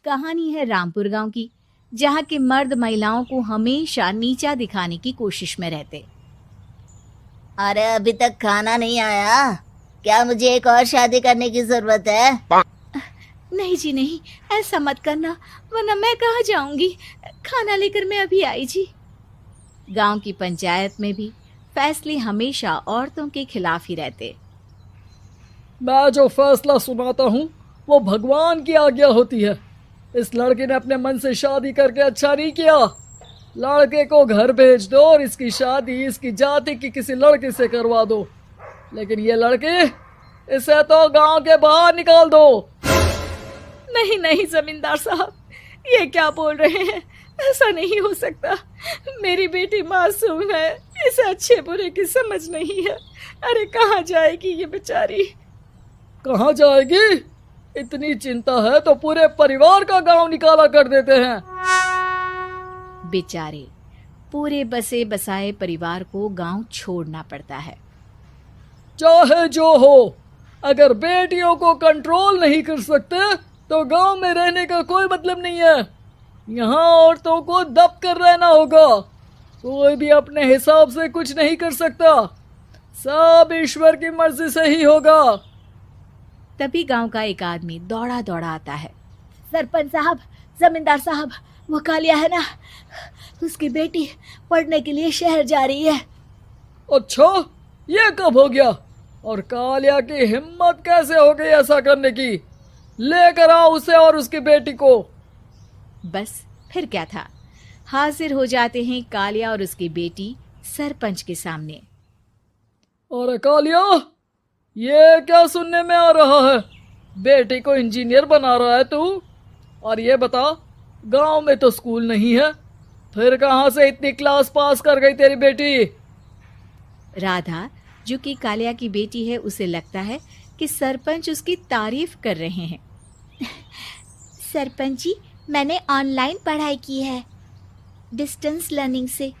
कहानी है रामपुर गांव की, जहां के मर्द महिलाओं को हमेशा नीचा दिखाने की कोशिश में रहते। अरे अभी तक खाना नहीं आया, क्या मुझे एक और शादी करने की जरूरत है? नहीं जी नहीं, ऐसा मत करना, वरना मैं कहाँ जाऊंगी। खाना लेकर मैं अभी आई जी। गांव की पंचायत में भी फैसले हमेशा औरतों के खिलाफ ही रहते। मैं जो फैसला सुनाता हूँ वो भगवान की आज्ञा होती है। इस लड़के ने अपने मन से शादी करके अच्छा नहीं किया। लड़के को घर भेज दो और इसकी शादी इसकी जाति की किसी लड़के से करवा दो, लेकिन ये लड़के, इसे तो गांव के बाहर निकाल दो। नहीं नहीं जमींदार साहब, ये क्या बोल रहे हैं? ऐसा नहीं हो सकता। मेरी बेटी मासूम है, इसे अच्छे बुरे की समझ नहीं है। अरे कहाँ जाएगी ये बेचारी? कहाँ जाएगी? इतनी चिंता है तो पूरे परिवार का गांव निकाला कर देते हैं। बेचारे पूरे बसे बसाए परिवार को गांव छोड़ना पड़ता है। चाहे जो हो, अगर बेटियों को कंट्रोल नहीं कर सकते तो गांव में रहने का कोई मतलब नहीं है। यहाँ औरतों को दब कर रहना होगा। कोई भी अपने हिसाब से कुछ नहीं कर सकता, सब ईश्वर की मर्जी से ही होगा। तभी गांव का एक आदमी दौड़ा दौड़ा आता है। सरपंच साहब, जमींदार साहब, वो कालिया है ना, उसकी बेटी पढ़ने के लिए शहर जा रही है। अच्छा, ये कब हो गया? और कालिया की हिम्मत कैसे हो गई ऐसा करने की? लेकर आओ उसे और उसकी बेटी को। बस फिर क्या था, हाजिर हो जाते हैं कालिया और उसकी बेटी सरपंच के सामने। अरे कालिया, ये क्या सुनने में आ रहा है? बेटी को इंजीनियर बना रहा है तू? और ये बता, गांव में तो स्कूल नहीं है, फिर कहां से इतनी क्लास पास कर गई तेरी बेटी? राधा, जो कि कालिया की बेटी है, उसे लगता है कि सरपंच उसकी तारीफ कर रहे हैं। सरपंच जी, मैंने ऑनलाइन पढ़ाई की है, डिस्टेंस लर्निंग से।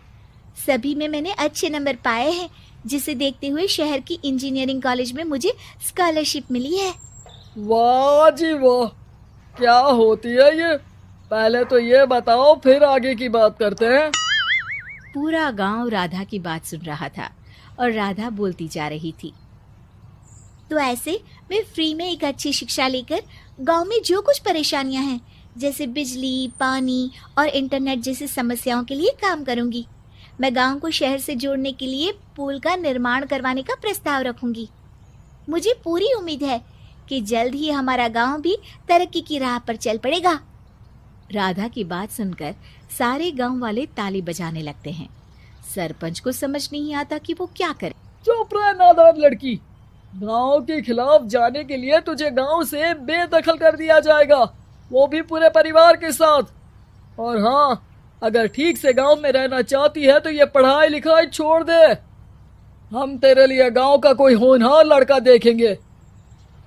सभी में मैंने अच्छे नंबर पाए हैं, जिसे देखते हुए शहर की इंजीनियरिंग कॉलेज में मुझे स्कॉलरशिप मिली है। वाह जी वाह, क्या होती है ये? पहले तो ये बताओ, फिर आगे की बात करते हैं। पूरा गांव राधा की बात सुन रहा था और राधा बोलती जा रही थी। तो ऐसे मैं फ्री में एक अच्छी शिक्षा लेकर गांव में जो कुछ परेशानियां हैं, जैसे बिजली, पानी और इंटरनेट जैसी समस्याओं के लिए काम करूंगी। मैं गांव को शहर से जोड़ने के लिए पुल का निर्माण करवाने का प्रस्ताव रखूंगी। मुझे पूरी उम्मीद है कि जल्द ही हमारा गांव भी तरक्की की राह पर चल पड़ेगा। राधा की बात सुनकर सारे गांव वाले ताली बजाने लगते हैं। सरपंच को समझ नहीं आता कि वो क्या करे। चुप रह नादान लड़की, गांव के खिलाफ जाने के लिए तुझे गांव से बेदखल कर दिया जाएगा, वो भी पूरे परिवार के साथ। और हाँ, अगर ठीक से गांव में रहना चाहती है तो ये पढ़ाई लिखाई छोड़ दे। हम तेरे लिए गांव का कोई होनहार लड़का देखेंगे।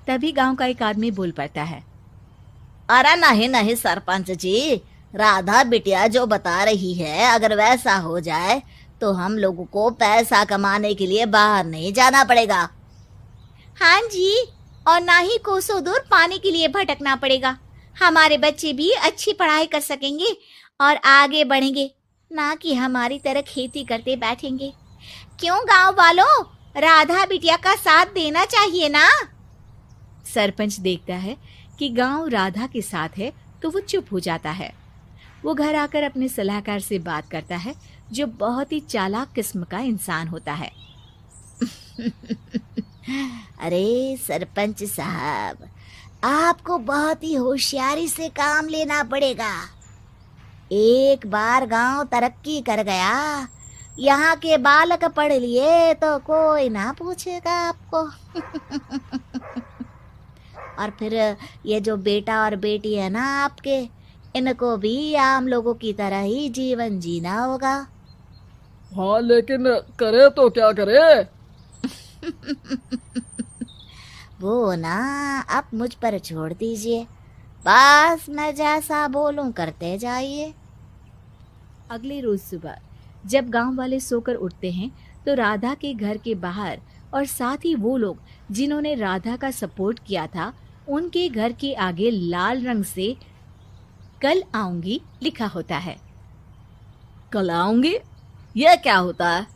तभी गांव का एक आदमी बोल पड़ता है। अरे नहीं नहीं सरपंच जी, राधा बिटिया जो बता रही है, अगर वैसा हो जाए तो हम लोगों को पैसा कमाने के लिए बाहर नहीं जाना पड़ेगा। हाँ जी, और ना ही कोसों दूर पानी के लिए भटकना पड़ेगा। हमारे बच्चे भी अच्छी पढ़ाई कर सकेंगे और आगे बढ़ेंगे, ना कि हमारी तरह खेती करते बैठेंगे। क्यों गांव वालों, राधा बिटिया का साथ देना चाहिए ना। सरपंच देखता है कि गांव राधा के साथ है तो वो चुप हो जाता है। वो घर आकर अपने सलाहकार से बात करता है, जो बहुत ही चालाक किस्म का इंसान होता है। अरे सरपंच साहब, आपको बहुत ही होशियारी से काम लेना पड़ेगा। एक बार गांव तरक्की कर गया, यहाँ के बालक पढ़ लिए तो कोई ना पूछेगा आपको। और फिर ये जो बेटा और बेटी है ना आपके, इनको भी आम लोगों की तरह ही जीवन जीना होगा। हाँ, लेकिन करे तो क्या करे? वो ना आप मुझ पर छोड़ दीजिए, बस मैं जैसा बोलूं करते जाइए। अगले रोज सुबह जब गांव वाले सोकर उठते हैं तो राधा के घर के बाहर और साथ ही वो लोग जिन्होंने राधा का सपोर्ट किया था, उनके घर के आगे लाल रंग से कल आऊंगी लिखा होता है। कल आऊंगी, यह क्या होता है?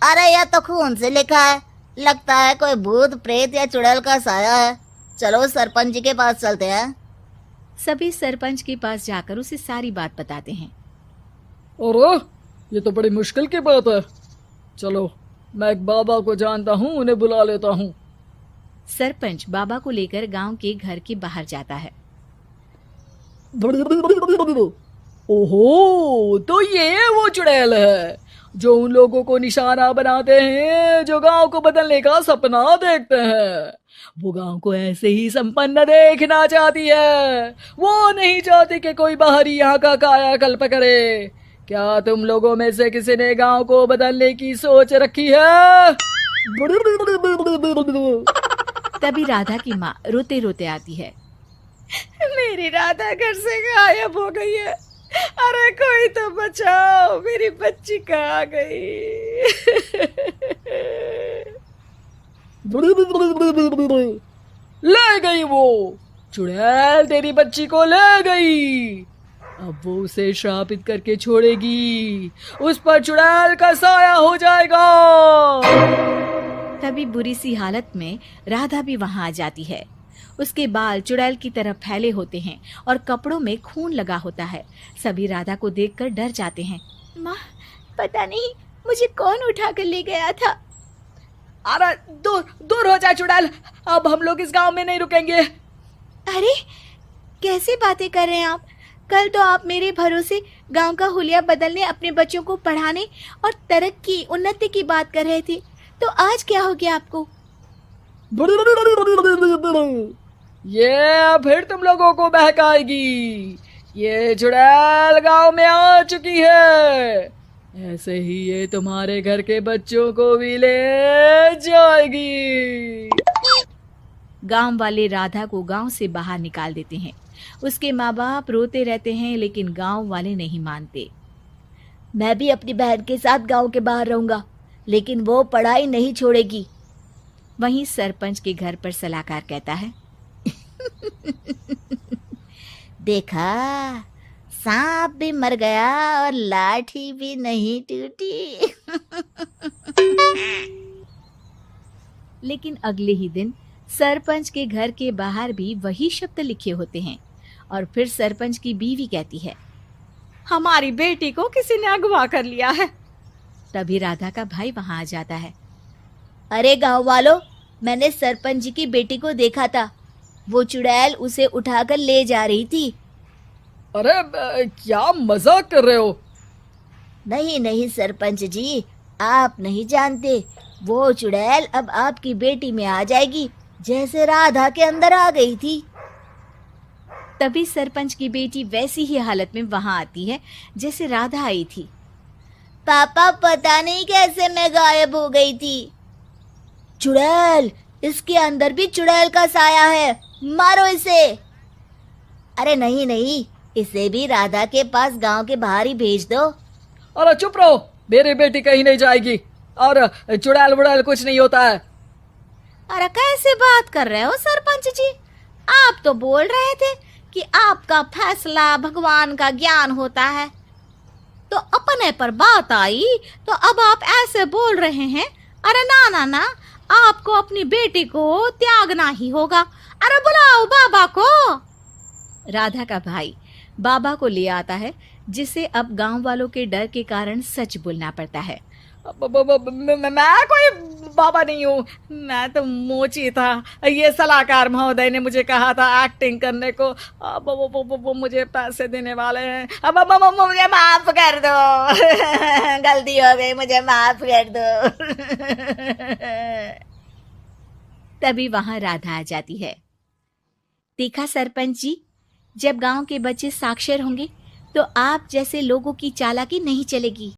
अरे यह तो खून से लिखा है, लगता है कोई भूत प्रेत या चुड़ैल का साया है। चलो सरपंच जी के पास चलते हैं। सभी सरपंच के पास जाकर उसे सारी बात बताते हैं। अरे ये तो बड़ी मुश्किल की बात है। चलो मैं एक बाबा को जानता हूँ, उन्हें बुला लेता हूँ। सरपंच बाबा को लेकर गांव के घर के बाहर जाता है। ओहो, तो ये वो चुड़ैल है जो उन लोगों को निशाना बनाते हैं जो गांव को बदलने का सपना देखते हैं। वो गांव को ऐसे ही संपन्न देखना चाहती है। वो नहीं चाहती कि कोई बाहरी यहाँ का कायाकल्प करे। क्या तुम लोगों में से किसी ने गांव को बदलने की सोच रखी है? तभी राधा की माँ रोते रोते आती है। मेरी राधा घर से गायब हो गई है। अरे कोई तो बचाओ, मेरी बच्ची कहाँ गई? ले गई वो चुड़ैल, तेरी बच्ची को ले गई। अब वो उसे श्रापित करके छोड़ेगी, उस पर चुड़ैल का साया हो जाएगा। तभी बुरी सी हालत में राधा भी वहां आ जाती है। उसके बाल चुड़ैल की तरह फैले होते हैं और कपड़ों में खून लगा होता है। सभी राधा को देखकर डर जाते हैं। माँ, पता नहीं मुझे कौन उठा कर ले गया था। अरे दूर दूर हो जा चुड़ैल, अब हम लोग इस गांव में नहीं रुकेंगे। अरे कैसी बातें कर रहे हैं आप? कल तो आप मेरे भरोसे गांव का हुलिया बदलने, अपने बच्चों को पढ़ाने और तरक्की उन्नति की बात कर रहे थे, तो आज क्या हो गया आपको? ये फिर तुम लोगों को बहकाएगी। ये चुड़ैल गांव में आ चुकी है, ऐसे ही ये तुम्हारे घर के बच्चों को भी ले जाएगी। गांव वाले राधा को गांव से बाहर निकाल देते हैं। उसके माँ बाप रोते रहते हैं, लेकिन गांव वाले नहीं मानते। मैं भी अपनी बहन के साथ गांव के बाहर रहूंगा, लेकिन वो पढ़ाई नहीं छोड़ेगी। वहीं सरपंच के घर पर सलाहकार कहता है। देखा, सांप भी मर गया और लाठी भी नहीं टूटी। लेकिन अगले ही दिन सरपंच के घर के बाहर भी वही शब्द लिखे होते हैं। और फिर सरपंच की बीवी कहती है, हमारी बेटी को किसी ने अगवा कर लिया है। तभी राधा का भाई वहां आ जाता है। अरे गांव वालों, मैंने सरपंच जी की बेटी को देखा था। वो चुड़ैल उसे उठाकर ले जा रही थी। अरे क्या मजाक कर रहे हो? नहीं नहीं सरपंच जी, आप नहीं जानते। वो चुड़ैल अब आपकी बेटी में आ जाएगी, जैसे राधा के अंदर आ गई थी। तभी सरपंच की बेटी वैसी ही हालत में वहां आती है जैसे राधा आई थी। पापा, पता नहीं कैसे मैं गायब हो गई थी। चुड़ैल, इसके अंदर भी चुड़ैल का साया है, मारो इसे। अरे नहीं नहीं, इसे भी राधा के पास गांव के बाहर ही भेज दो। अरे चुप रहो, मेरी बेटी कहीं नहीं जाएगी और चुड़ैल बुड़ैल कुछ नहीं होता है। अरे कैसे बात कर रहे हो सरपंच जी? आप तो बोल रहे थे कि आपका फैसला भगवान का ज्ञान होता है, तो अपने पर बात आई तो अब आप ऐसे बोल रहे हैं। अरे ना ना ना, आपको अपनी बेटी को त्यागना ही होगा। अरे बुलाओ बाबा को। राधा का भाई बाबा को ले आता है, जिसे अब गांव वालों के डर के कारण सच बोलना पड़ता है। मैं कोई बाबा नहीं हूँ, मैं तो मोची था। ये सलाहकार महोदय ने मुझे कहा था एक्टिंग करने को। अब वो मुझे पैसे देने वाले हैं। अब मुझे माफ कर दो। गलती हो गई, मुझे माफ कर दो। तभी वहां राधा आ जाती है। देखा सरपंच जी, जब गांव के बच्चे साक्षर होंगे तो आप जैसे लोगों की चालाकी नहीं चलेगी।